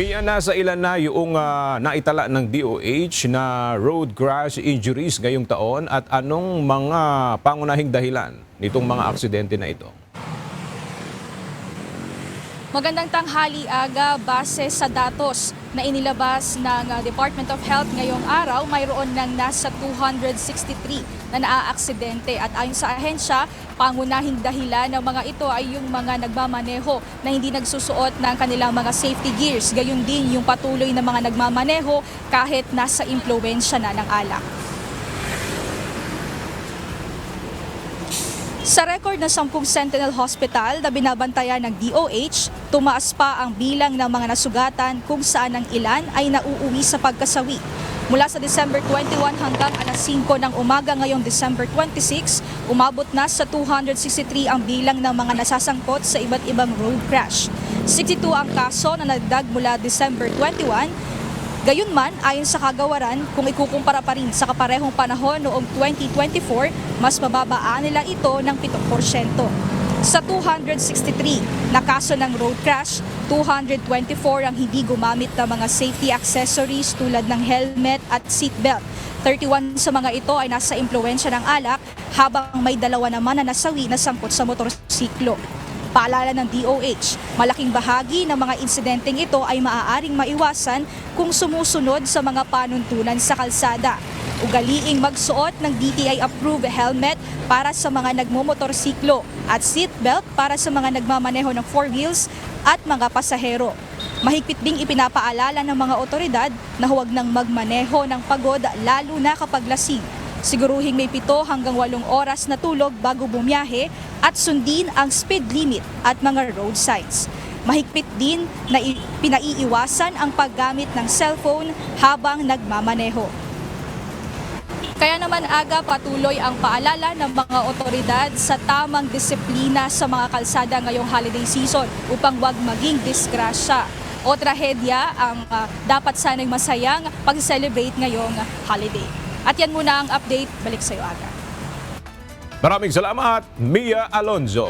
Mia, nasa ilan na yung naitala ng DOH na road crash injuries ngayong taon at anong mga pangunahing dahilan nitong mga aksidente na ito? Magandang tanghali, Aga. Base sa datos na inilabas ng Department of Health ngayong araw, mayroon ng nasa 263 na naaaksidente. At ayon sa ahensya, pangunahing dahilan ng mga ito ay yung mga nagmamaneho na hindi nagsusuot ng kanilang mga safety gears. Gayon din yung patuloy na mga nagmamaneho kahit nasa impluwensya na ng alak. Sa record ng 10 Sentinel Hospital na binabantayan ng DOH, tumaas pa ang bilang ng mga nasugatan kung saan ang ilan ay nauuwi sa pagkasawi. Mula sa December 21 hanggang alas 5 ng umaga ngayong December 26, umabot na sa 263 ang bilang ng mga nasasangkot sa iba't ibang road crash. 62 ang kaso na nagdag mula December 21. Gayunman, ayon sa kagawaran, kung ikukumpara pa rin sa kaparehong panahon noong 2024, mas mababaan nila ito ng 7%. Sa 263 na kaso ng road crash, 224 ang hindi gumamit ng mga safety accessories tulad ng helmet at seatbelt. 31 sa mga ito ay nasa impluwensya ng alak, habang may 2 naman na nasawi na sangkot sa motorsiklo. Paalala ng DOH, malaking bahagi ng mga insidenteng ito ay maaaring maiwasan kung sumusunod sa mga panuntunan sa kalsada. Ugaliing magsuot ng DTI-approved helmet para sa mga nagmomotorsiklo at seatbelt para sa mga nagmamaneho ng 4 wheels at mga pasahero. Mahigpit ding ipinapaalala ng mga otoridad na huwag nang magmaneho ng pagod lalo na kapag lasing. Siguruhing may 7 hanggang 8 oras na tulog bago bumiyahe at sundin ang speed limit at mga road signs. Mahigpit din na pinaiiwasan ang paggamit ng cellphone habang nagmamaneho. Kaya naman, Aga, patuloy ang paalala ng mga otoridad sa tamang disiplina sa mga kalsada ngayong holiday season upang wag maging disgrasya o trahedya ang dapat sana'y masayang pag-celebrate ngayong holiday. At yan muna ang update. Balik sa iyo, Aga. Maraming salamat, Mia Alonzo.